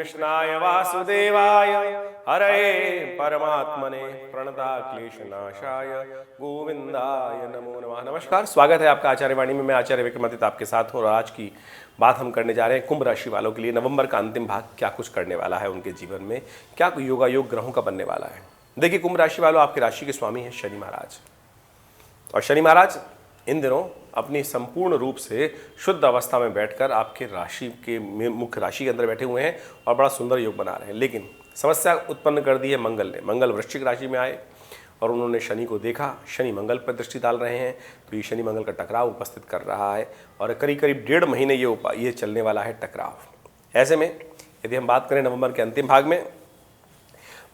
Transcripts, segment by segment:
कृष्णाय वासुदेवाय हरे परमात्मने प्रणताक्लेशनाशाय गोविंदाय नमो नमः। नमस्कार, स्वागत है आपका आचार्य वाणी में। मैं आचार्य विक्रमादित्य आपके साथ हूँ और आज की बात हम करने जा रहे हैं कुंभ राशि वालों के लिए नवंबर का अंतिम भाग क्या कुछ करने वाला है, उनके जीवन में क्या योगा योग ग्रहों का बनने वाला है। देखिए, कुंभ राशि वालों, आपकी राशि के स्वामी हैं शनि महाराज, और शनि महाराज इन दिनों अपनी संपूर्ण रूप से शुद्ध अवस्था में बैठकर आपके राशि के मुख्य राशि के अंदर बैठे हुए हैं और बड़ा सुंदर योग बना रहे हैं। लेकिन समस्या उत्पन्न कर दी है मंगल ने। मंगल वृश्चिक राशि में आए और उन्होंने शनि को देखा, शनि मंगल पर दृष्टि डाल रहे हैं, तो ये शनि मंगल का टकराव उपस्थित कर रहा है और करीब करीब 1.5 महीने ये चलने वाला है टकराव। ऐसे में यदि हम बात करें नवंबर के अंतिम भाग में,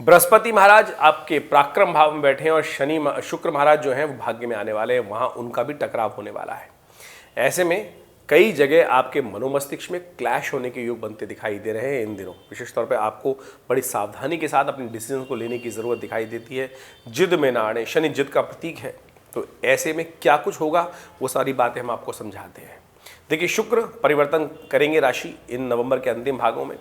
बृहस्पति महाराज आपके पराक्रम भाव में बैठे हैं और शुक्र महाराज जो हैं वो भाग्य में आने वाले हैं, वहां उनका भी टकराव होने वाला है। ऐसे में कई जगह आपके मनोमस्तिष्क में क्लैश होने के योग बनते दिखाई दे रहे हैं इन दिनों। विशेष तौर पे आपको बड़ी सावधानी के साथ अपने डिसीजन को लेने की ज़रूरत दिखाई देती है। जिद में ना आने, शनि जिद का प्रतीक है, तो ऐसे में क्या कुछ होगा वो सारी बातें हम आपको समझाते हैं। देखिए, शुक्र परिवर्तन करेंगे राशि इन नवंबर के अंतिम भागों में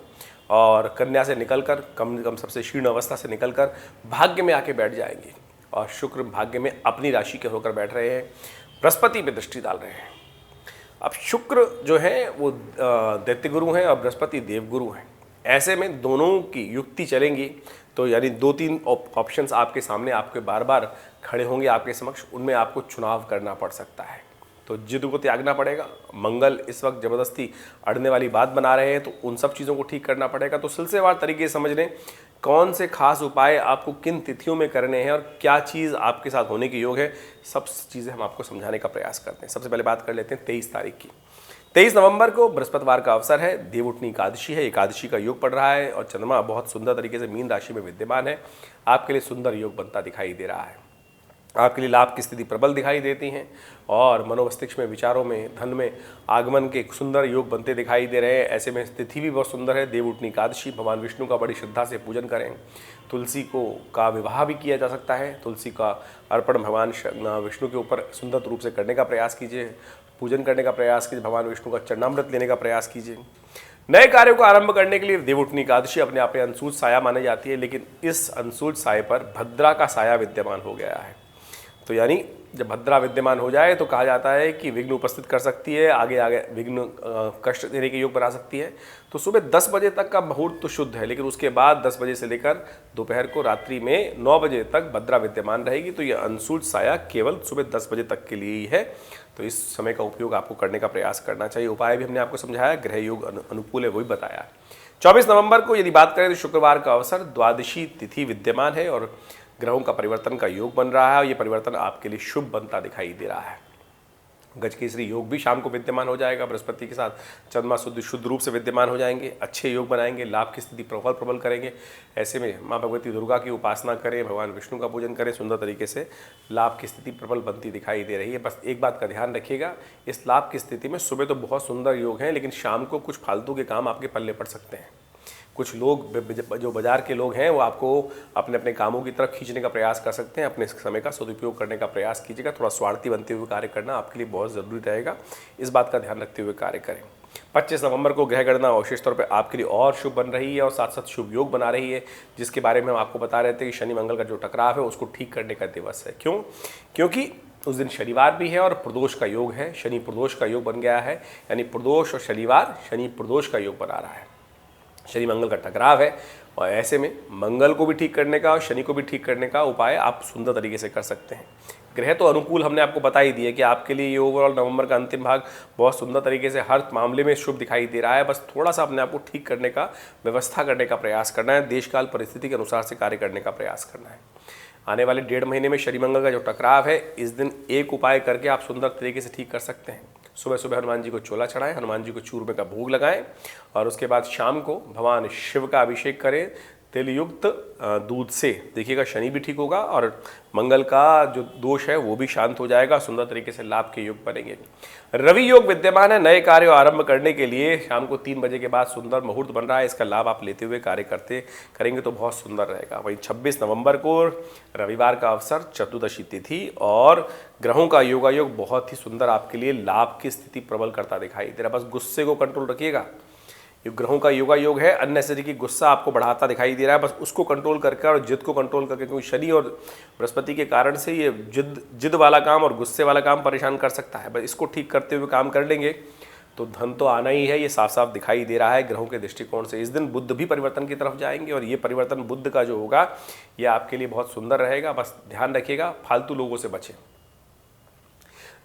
और कन्या से निकलकर कम सबसे क्षीण अवस्था से निकलकर भाग्य में आके बैठ जाएंगे और शुक्र भाग्य में अपनी राशि के होकर बैठ रहे हैं, बृहस्पति पे दृष्टि डाल रहे हैं। अब शुक्र जो है वो दैत्य गुरु हैं और बृहस्पति देवगुरु हैं। ऐसे में दोनों की युक्ति चलेंगी, तो यानी 2-3 ऑप्शंस आपके सामने आपके बार बार खड़े होंगे आपके समक्ष, उनमें आपको चुनाव करना पड़ सकता है, तो जिद को त्यागना पड़ेगा। मंगल इस वक्त ज़बरदस्ती अड़ने वाली बात बना रहे हैं, तो उन सब चीज़ों को ठीक करना पड़ेगा। तो सिलसिलेवार तरीके से समझ लें कौन से खास उपाय आपको किन तिथियों में करने हैं और क्या चीज़ आपके साथ होने के योग है, सब चीज़ें हम आपको समझाने का प्रयास करते हैं। सबसे पहले बात कर लेते हैं 23 तारीख की। 23 नवंबर को बृहस्पतिवार का अवसर है, देवउठनी एकादशी है, एकादशी का योग पड़ रहा है और चंद्रमा बहुत सुंदर तरीके से मीन राशि में विद्यमान है। आपके लिए सुंदर योग बनता दिखाई दे रहा है। आपके लिए लाभ की स्थिति प्रबल दिखाई देती हैं और मनोमस्तिष्क में, विचारों में, धन में आगमन के सुंदर योग बनते दिखाई दे रहे हैं। ऐसे में स्थिति भी बहुत सुंदर है। देवउठनी एकादशी, भगवान विष्णु का बड़ी श्रद्धा से पूजन करें। तुलसी का विवाह भी किया जा सकता है। तुलसी का अर्पण भगवान विष्णु के ऊपर सुंदर रूप से करने का प्रयास कीजिए, पूजन करने का प्रयास कीजिए, भगवान विष्णु का चरणामृत लेने का प्रयास कीजिए। नए कार्यों को आरंभ करने के लिए देवउठनी एकादशी अपने आप में अंशुल साया मानी जाती है, लेकिन इस अंशुल साय पर भद्रा का साया विद्यमान हो गया है। तो यानी जब भद्रा विद्यमान हो जाए तो कहा जाता है कि विघ्न उपस्थित कर सकती है, आगे आगे विघ्न कष्ट देने के योग बना सकती है। तो सुबह 10 बजे तक का मुहूर्त तो शुद्ध है, लेकिन उसके बाद 10 बजे से लेकर दोपहर को रात्रि में 9 बजे तक भद्रा विद्यमान रहेगी। तो यह अंशुल साया केवल सुबह 10 बजे तक के लिए ही है, तो इस समय का उपयोग आपको करने का प्रयास करना चाहिए। उपाय भी हमने आपको समझाया, ग्रह योग अनुकूल है वही बताया। 24 नवंबर को यदि बात करें तो शुक्रवार का अवसर, द्वादशी तिथि विद्यमान है और ग्रहों का परिवर्तन का योग बन रहा है और ये परिवर्तन आपके लिए शुभ बनता दिखाई दे रहा है। गजकेसरी योग भी शाम को विद्यमान हो जाएगा, बृहस्पति के साथ चंद्रमा शुद्ध रूप से विद्यमान हो जाएंगे, अच्छे योग बनाएंगे, लाभ की स्थिति प्रबल करेंगे। ऐसे में माँ भगवती दुर्गा की उपासना करें, भगवान विष्णु का पूजन करें, सुंदर तरीके से लाभ की स्थिति प्रबल बनती दिखाई दे रही है। बस एक बात का ध्यान रखिएगा, इस लाभ की स्थिति में सुबह तो बहुत सुंदर योग हैं, लेकिन शाम को कुछ फालतू के काम आपके पल्ले पड़ सकते हैं। कुछ लोग जो बाजार के लोग हैं वो आपको अपने अपने कामों की तरफ खींचने का प्रयास कर सकते हैं। अपने समय का सदुपयोग करने का प्रयास कीजिएगा। थोड़ा स्वार्थी बनते हुए कार्य करना आपके लिए बहुत ज़रूरी रहेगा, इस बात का ध्यान रखते हुए कार्य करें। 25 नवंबर को ग्रह गणना विशेष तौर पे आपके लिए और शुभ बन रही है और साथ साथ शुभ योग बना रही है, जिसके बारे में हम आपको बता रहे थे कि शनि मंगल का जो टकराव है उसको ठीक करने का दिवस है। क्यों? क्योंकि उस दिन शनिवार भी है और प्रदोष का योग है। शनि प्रदोष का योग बन गया है, यानी प्रदोष और शनिवार शनि प्रदोष का योग बना रहा है। शनि मंगल का टकराव है और ऐसे में मंगल को भी ठीक करने का और शनि को भी ठीक करने का उपाय आप सुंदर तरीके से कर सकते हैं। ग्रह तो अनुकूल हमने आपको बता ही दिया कि आपके लिए ये ओवरऑल नवंबर का अंतिम भाग बहुत सुंदर तरीके से हर मामले में शुभ दिखाई दे रहा है। बस थोड़ा सा अपने आप को ठीक करने का, व्यवस्था करने का प्रयास करना है, देशकाल परिस्थिति के अनुसार से कार्य करने का प्रयास करना है। आने वाले 1.5 महीने में शनि मंगल का जो टकराव है, इस दिन एक उपाय करके आप सुंदर तरीके से ठीक कर सकते हैं। सुबह सुबह हनुमान जी को चोला चढ़ाएं, हनुमान जी को चूरमे का भोग लगाएं और उसके बाद शाम को भगवान शिव का अभिषेक करें तिल युक्त दूध से। देखिएगा शनि भी ठीक होगा और मंगल का जो दोष है वो भी शांत हो जाएगा, सुंदर तरीके से लाभ के योग बनेंगे। रवि योग विद्यमान है, नए कार्य आरंभ करने के लिए शाम को 3 बजे के बाद सुंदर मुहूर्त बन रहा है। इसका लाभ आप लेते हुए कार्य करेंगे तो बहुत सुंदर रहेगा। वहीं 26 नवंबर को रविवार का अवसर, चतुर्दशी तिथि और ग्रहों का योगायोग बहुत ही सुंदर आपके लिए लाभ की स्थिति प्रबल करता दिखाई दे रहा है। बस गुस्से को कंट्रोल रखिएगा, ये ग्रहों का योगा योग है। अननेसेसरी की गुस्सा आपको बढ़ाता दिखाई दे रहा है, बस उसको कंट्रोल करके और जिद को कंट्रोल करके, क्योंकि शनि और बृहस्पति के कारण से ये जिद वाला काम और गुस्से वाला काम परेशान कर सकता है। बस इसको ठीक करते हुए काम कर लेंगे तो धन तो आना ही है, ये साफ साफ दिखाई दे रहा है ग्रहों के दृष्टिकोण से। इस दिन बुध भी परिवर्तन की तरफ जाएंगे और ये परिवर्तन बुध का जो होगा ये आपके लिए बहुत सुंदर रहेगा। बस ध्यान रखिएगा, फालतू लोगों से बचें।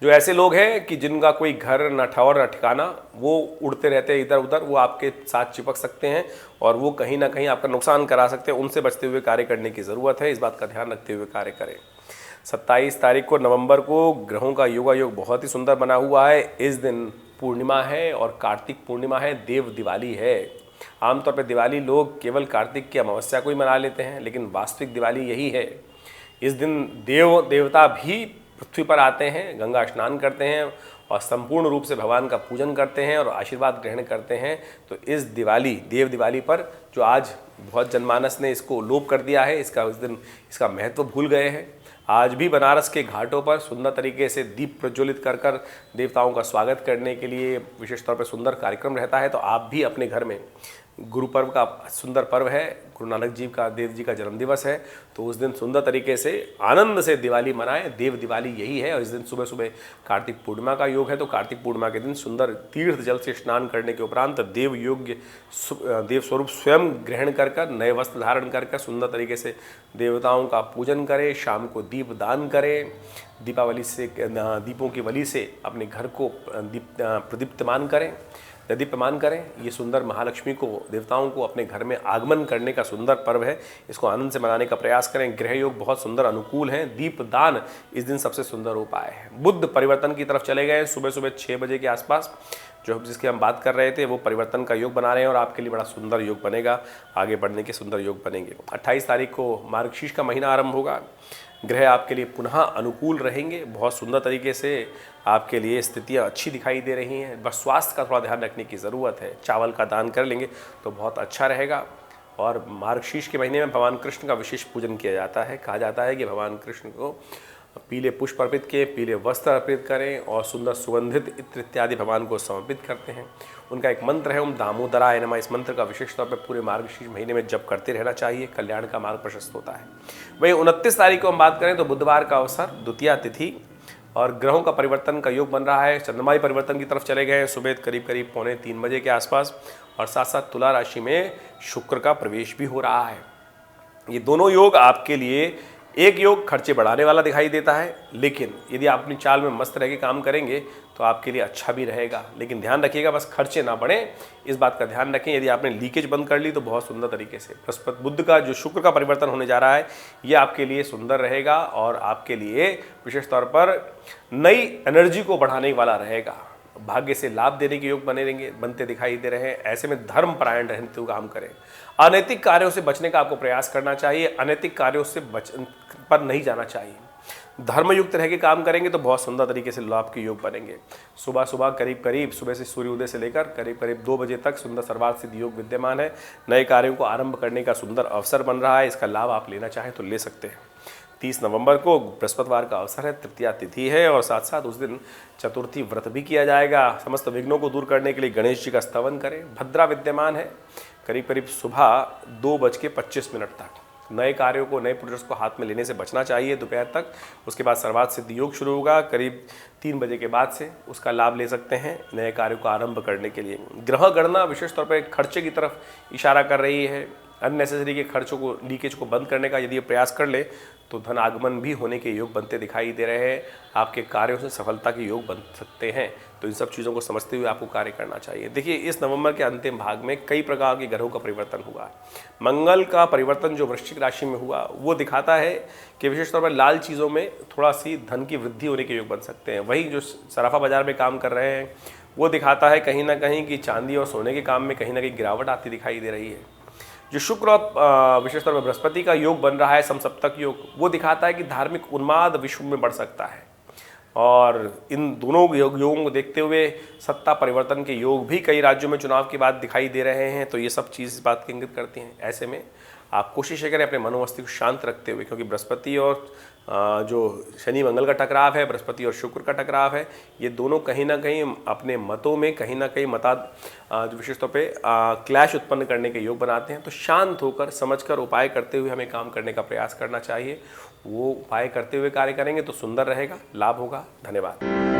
जो ऐसे लोग हैं कि जिनका कोई घर न ठौर न ठिकाना, वो उड़ते रहते हैं इधर उधर, वो आपके साथ चिपक सकते हैं और वो कहीं ना कहीं आपका नुकसान करा सकते हैं। उनसे बचते हुए कार्य करने की ज़रूरत है, इस बात का ध्यान रखते हुए कार्य करें। 27 तारीख को नवंबर को ग्रहों का योगा योग बहुत ही सुंदर बना हुआ है। इस दिन पूर्णिमा है और कार्तिक पूर्णिमा है, देव दिवाली है। आमतौर पर दिवाली लोग केवल कार्तिक की अमावस्या को ही मना लेते हैं, लेकिन वास्तविक दिवाली यही है। इस दिन देव देवता भी पृथ्वी पर आते हैं, गंगा स्नान करते हैं और संपूर्ण रूप से भगवान का पूजन करते हैं और आशीर्वाद ग्रहण करते हैं। तो इस दिवाली, देव दिवाली पर जो आज बहुत जनमानस ने इसको लोप कर दिया है, इस दिन इसका महत्व भूल गए हैं। आज भी बनारस के घाटों पर सुंदर तरीके से दीप प्रज्वलित कर कर देवताओं का स्वागत करने के लिए विशेष तौर पर सुंदर कार्यक्रम रहता है। तो आप भी अपने घर में, गुरु पर्व का सुंदर पर्व है, गुरु नानक जी का, देव जी का जन्मदिवस है, तो उस दिन सुंदर तरीके से आनंद से दिवाली मनाएं। देव दिवाली यही है। और इस दिन सुबह सुबह कार्तिक पूर्णिमा का योग है, तो कार्तिक पूर्णिमा के दिन सुंदर तीर्थ जल से स्नान करने के उपरांत देव योग्य देव स्वरूप स्वयं ग्रहण कर कर, नए वस्त्र धारण कर कर सुंदर तरीके से देवताओं का पूजन करें। शाम को दीप दान करें, दीपावली से, दीपों की वली से अपने घर को प्रदीप्तमान करें, दीप्यमान करें। ये सुंदर महालक्ष्मी को, देवताओं को अपने घर में आगमन करने का सुंदर पर्व है, इसको आनंद से मनाने का प्रयास करें। ग्रह योग बहुत सुंदर अनुकूल हैं, दीप दान इस दिन सबसे सुंदर उपाय है। बुध परिवर्तन की तरफ चले गए सुबह सुबह 6 बजे के आसपास, जो जिसकी हम बात कर रहे थे, वो परिवर्तन का योग बना रहे हैं और आपके लिए बड़ा सुंदर योग बनेगा, आगे बढ़ने के सुंदर योग बनेंगे। 28 तारीख को मार्गशीर्ष का महीना आरंभ होगा। ग्रह आपके लिए पुनः अनुकूल रहेंगे, बहुत सुंदर तरीके से आपके लिए स्थितियां अच्छी दिखाई दे रही हैं। बस स्वास्थ्य का थोड़ा ध्यान रखने की ज़रूरत है। चावल का दान कर लेंगे तो बहुत अच्छा रहेगा। और मार्गशीर्ष के महीने में भगवान कृष्ण का विशेष पूजन किया जाता है। कहा जाता है कि भगवान कृष्ण को पीले पुष्प अर्पित किए, पीले वस्त्र अर्पित करें और सुंदर सुगंधित इत्र इत्यादि भगवान को समर्पित करते हैं। उनका एक मंत्र है ओम दामोदराय नमः। इस मंत्र का विशेष तौर पर पूरे मार्गशीर्ष महीने में जप करते रहना चाहिए, कल्याण का मार्ग प्रशस्त होता है। वहीं 29 तारीख को हम बात करें तो बुधवार का अवसर, द्वितीया तिथि, और ग्रहों का परिवर्तन का योग बन रहा है। चंद्रमा परिवर्तन की तरफ चले गए हैं सुबह करीब 2:45 बजे के आसपास, और साथ साथ तुला राशि में शुक्र का प्रवेश भी हो रहा है। ये दोनों योग आपके लिए, एक योग खर्चे बढ़ाने वाला दिखाई देता है, लेकिन यदि आप अपनी चाल में मस्त रह के काम करेंगे तो आपके लिए अच्छा भी रहेगा। लेकिन ध्यान रखिएगा बस खर्चे ना बढ़ें, इस बात का ध्यान रखें। यदि आपने लीकेज बंद कर ली तो बहुत सुंदर तरीके से बृहस्पति बुध का जो शुक्र का परिवर्तन होने जा रहा है, ये आपके लिए सुंदर रहेगा और आपके लिए विशेष तौर पर नई एनर्जी को बढ़ाने वाला रहेगा। भाग्य से लाभ देने के योग बनते दिखाई दे रहे हैं। ऐसे में धर्म परायण रहते हुए काम करें। अनैतिक कार्यों से बचने का आपको प्रयास करना चाहिए, अनैतिक कार्यों से पर नहीं जाना चाहिए। धर्मयुक्त रह के काम करेंगे तो बहुत सुंदर तरीके से लाभ के योग बनेंगे। सुबह सुबह करीब सुबह से सूर्योदय से लेकर करीब 2 बजे तक सुंदर सर्वार्थ सिद्ध योग विद्यमान है। नए कार्यों को आरंभ करने का सुंदर अवसर बन रहा है, इसका लाभ आप लेना चाहें तो ले सकते हैं। 30 नवंबर को बृहस्पतिवार का अवसर है, तृतीया तिथि है और साथ साथ उस दिन चतुर्थी व्रत भी किया जाएगा। समस्त विघ्नों को दूर करने के लिए गणेश जी का स्तवन करें। भद्रा विद्यमान है करीब सुबह 2:25 तक। नए कार्यों को, नए प्रोजेक्ट्स को हाथ में लेने से बचना चाहिए दोपहर तक। उसके बाद सर्वार्थ सिद्ध योग शुरू होगा करीब 3 बजे के बाद से, उसका लाभ ले सकते हैं नए कार्यों को आरंभ करने के लिए। ग्रह गणना विशेष तौर पर खर्चे की तरफ इशारा कर रही है। अननेसेसरी के खर्चों को, लीकेज को बंद करने का यदि प्रयास कर ले तो धन आगमन भी होने के योग बनते दिखाई दे रहे हैं। आपके कार्यों से सफलता के योग बन सकते हैं, तो इन सब चीज़ों को समझते हुए आपको कार्य करना चाहिए। देखिए, इस नवंबर के अंतिम भाग में कई प्रकार के ग्रहों का परिवर्तन हुआ। मंगल का परिवर्तन जो वृश्चिक राशि में हुआ वो दिखाता है कि विशेष तौर पर लाल चीज़ों में थोड़ा सी धन की वृद्धि होने के योग बन सकते हैं। वहीं जो सराफा बाजार में काम कर रहे हैं वो दिखाता है कहीं ना कहीं कि चांदी और सोने के काम में कहीं ना कहीं गिरावट आती दिखाई दे रही है। जो शुक्र और विशेष तौर पर बृहस्पति का योग बन रहा है, समसप्तक योग, वो दिखाता है कि धार्मिक उन्माद विश्व में बढ़ सकता है। और इन दोनों योगों को देखते हुए सत्ता परिवर्तन के योग भी कई राज्यों में चुनाव के बाद दिखाई दे रहे हैं। तो ये सब चीज़ इस बात की इंगित करती हैं। ऐसे में आप कोशिश करें अपने मनोमस्तिष्क को शांत रखते हुए, क्योंकि बृहस्पति और जो शनि मंगल का टकराव है, बृहस्पति और शुक्र का टकराव है, ये दोनों कहीं ना कहीं अपने मतों में कहीं ना कहीं जो विशेष तौर पे क्लैश उत्पन्न करने के योग बनाते हैं। तो शांत होकर समझकर उपाय करते हुए हमें काम करने का प्रयास करना चाहिए। वो उपाय करते हुए कार्य करेंगे तो सुंदर रहेगा, लाभ होगा। धन्यवाद।